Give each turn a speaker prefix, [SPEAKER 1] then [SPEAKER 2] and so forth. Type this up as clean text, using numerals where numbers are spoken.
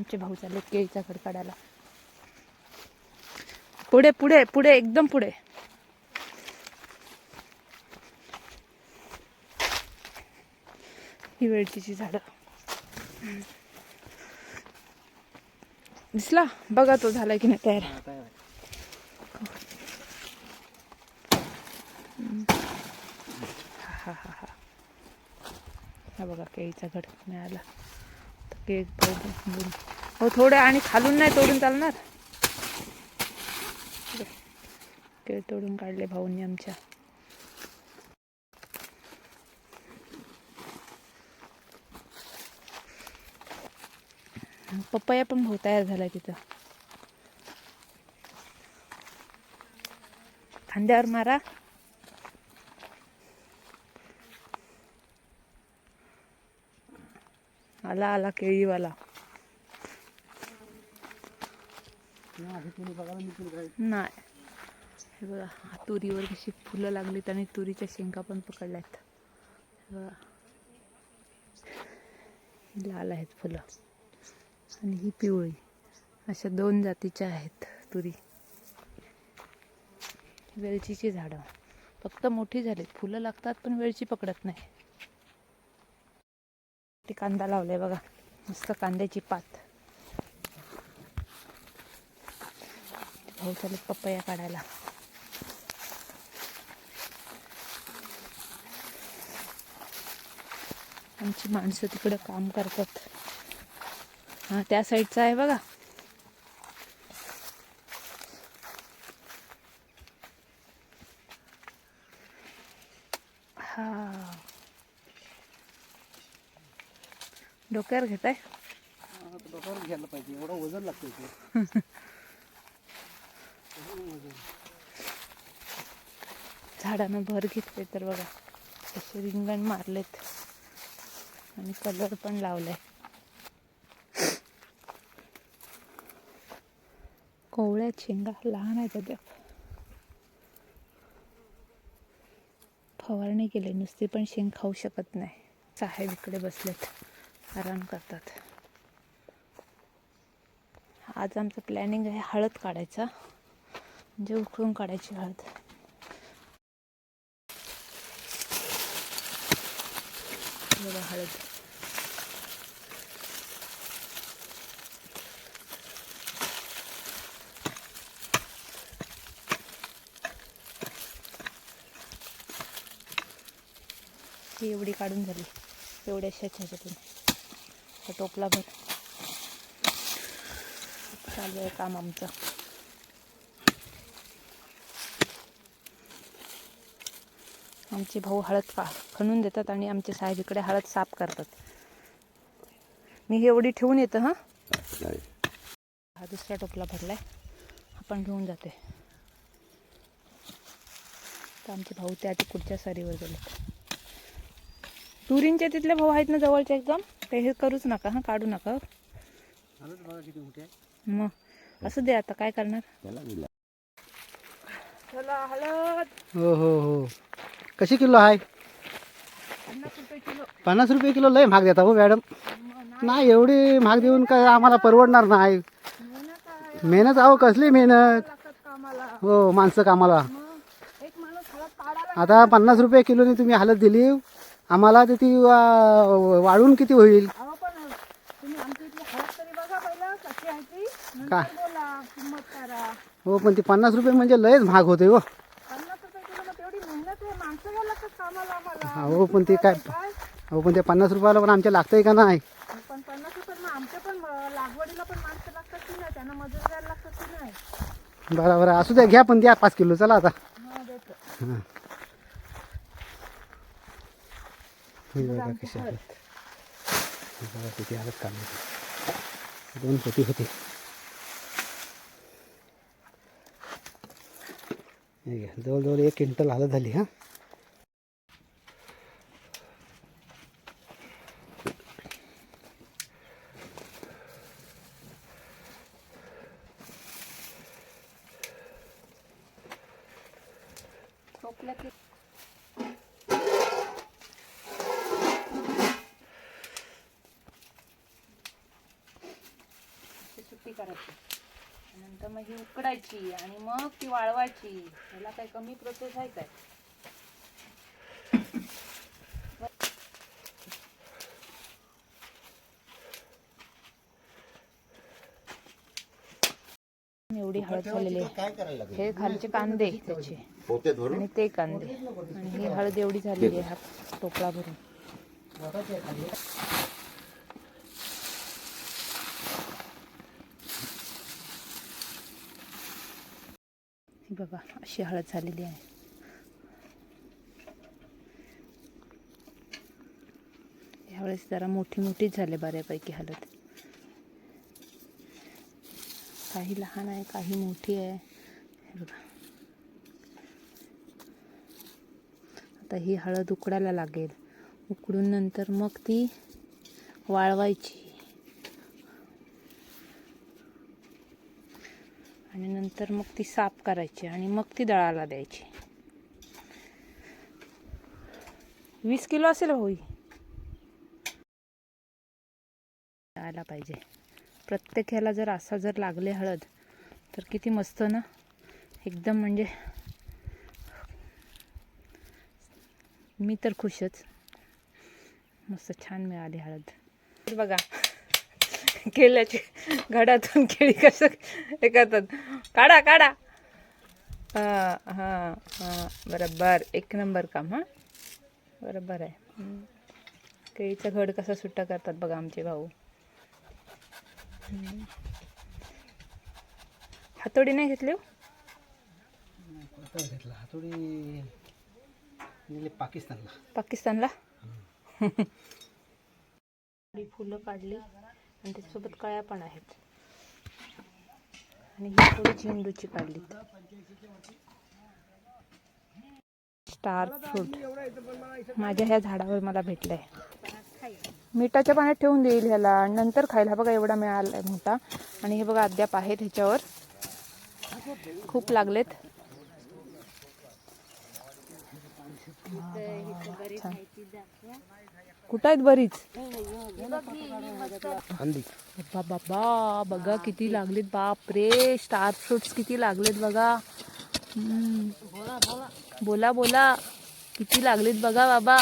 [SPEAKER 1] आमचे भाऊ चालले केळीचा घड काढायला. पुढे पुढे पुढे एकदम पुढे. ही वेलचीची झाडं दिसला बघा तो झालाय की नाही तयार. हा हा हा हा बघा केळीचा घड मिळाला. केळी हो थोडे आणि खालून नाही तोडून चालणार. केळी तोडून काढले भाऊंनी आमच्या. पपया पण भाऊ तयार झालाय तिथं. खांद्यावर मारा. आला आला केळीवाला. नाही हे बघा तुरीवर कशी फुलं लागलीत आणि तुरीच्या शेंगा पण पकडल्यात. लाल आहेत फुलं आणि ही पिवळी. अशा 2 जातीच्या आहेत तुरी. वेलचीची झाडं फक्त मोठी झालीत, फुलं लागतात पण वेलची पकडत नाही. ते कांदा लावलाय बघा, मस्त कांद्याची पात. भाऊ चालले पपया काढायला. आमची माणसं तिकडे काम करतात. हा त्या साईडचा आहे बघा. हा डोक्यावर घेताय.
[SPEAKER 2] डोक्यावर घ्यायला पाहिजे, एवढं वजन लागतं.
[SPEAKER 1] झाडानं भर घेतले तर बघा असे रिंगण मारलेत आणि कलर पण लावलाय. कोवळ्या शेंगा लहान आहेत त्या. फवारणी केली नुसती पण शेंग खाऊ शकत नाही. साहेब इकडे बसलेत आराम करतात. आज आमचं प्लॅनिंग आहे हळद काढायचा, म्हणजे उकळून काढायची हळद. बघा हळद. ही एवढी काढून झाली, एवढ्याशाच ह्याच्यातून. हा टोपला भर. चालू आहे काम आमचं. आमचे भाऊ हळद खणून देतात आणि आमचे साहेब इकडे हळद साफ करतात. मी ही एवढी ठेवून येतं. हा दुसरा टोपला भरलाय, आपण घेऊन जाते. तर आमचे भाऊ त्या तिकडच्या सरीवर गेलेत. तुरींच्या तिथले भाऊ आहेत ना जवळचे एकदम, ते हे करूच नका. हा काढू नका. मग असं दे, आता काय करणार. चला हळद.
[SPEAKER 2] हो हो हो. कशी किलो आहे.
[SPEAKER 1] 50 रुपये किलो.
[SPEAKER 2] 50 रुपये किलो लय महाग देता हो मॅडम. नाही एवढी महाग देऊन काय आम्हाला परवडणार नाही. मेहनत आहो कसली मेहनत. हो माणसं कामाला. आता 50 रुपये किलोनी तुम्ही हळद दिली आम्हाला, तर ती वाळून किती होईल. का हो पण ती 50 रुपये म्हणजे लयच महाग होते हो. हो पण ते काय, हो पण ते 50 रुपयाला पण आमच्या लागतंय का नाही.
[SPEAKER 1] पण 50 रुपये आमच्या पण लागवडीला पण माणसं लागतात की नाही, त्यांना मजूर द्यायला लागतात की नाही.
[SPEAKER 2] बरं बरं असू द्या, घ्या पण द्या 5 किलो. चला आता. हां बघा कशी आहेत. बघा किती हळद काढली. 2 पोती होती. जवळजवळ 1 क्विंटल हळद झाली. हा
[SPEAKER 1] करायची, नंतर मग ही उकडायची आणि मग ती वाळवायची. याला काही कमी प्रोसेस आहे काय? एवढी हळद झालेली आहे.
[SPEAKER 2] काय करायला लागेल?
[SPEAKER 1] हे खालचे कांदे त्याचे
[SPEAKER 2] पोते धरून
[SPEAKER 1] आणि ते कांदे आणि ही हळद एवढी झालेली आहे. हा टोपला भरून. ही बघा अशी हळद झालेली आहे. यावेळेस जरा मोठी मोठीच झाले बऱ्यापैकी हळद. काही लहान आहे, काही मोठी आहे. हे बघा आता ही हळद उकडायला लागेल. उकडून नंतर मग ती वाळवायची आणि नंतर मग ती साफ करायची आणि मग ती दळाला द्यायची. 20 किलो असेल होई. आला पाहिजे प्रत्येक ह्याला. जर असा जर लागले हळद तर किती मस्त ना, एकदम म्हणजे मी तर खुशच. मस्त छान मिळाली हळद. बघा केल्याची घडातून केळी कसं हे करतात. काढा काढा. हां हां हां बरोबर, एक नंबर काम. हां बरोबर आहे. केळीचा घड कसा सुट्टा करतात बघा आमचे भाऊ. हातोडी नाही घेतली?
[SPEAKER 2] हातोडी पाकिस्तानला.
[SPEAKER 1] पाकिस्तानला. फुलं काढली आणि त्याच्यासोबत कळ्या पण आहेत आणि ही थोडी झेंडूची काढली. स्टार फ्रूट माझ्या ह्या झाडावर मला भेटलंय. मिठाच्या पाण्यात ठेवून देईल ह्याला, नंतर खायला. बघा एवढा मिळालाय मोठा आणि हे बघा अद्याप आहेत ह्याच्यावर, खूप लागलेत. कुठं आहेत बरीच? बाबा बघा किती लागलेत. बाप रे, स्टार फ्रुट्स किती लागलेत बघा. बोला बोला किती लागलेत बघा बाबा.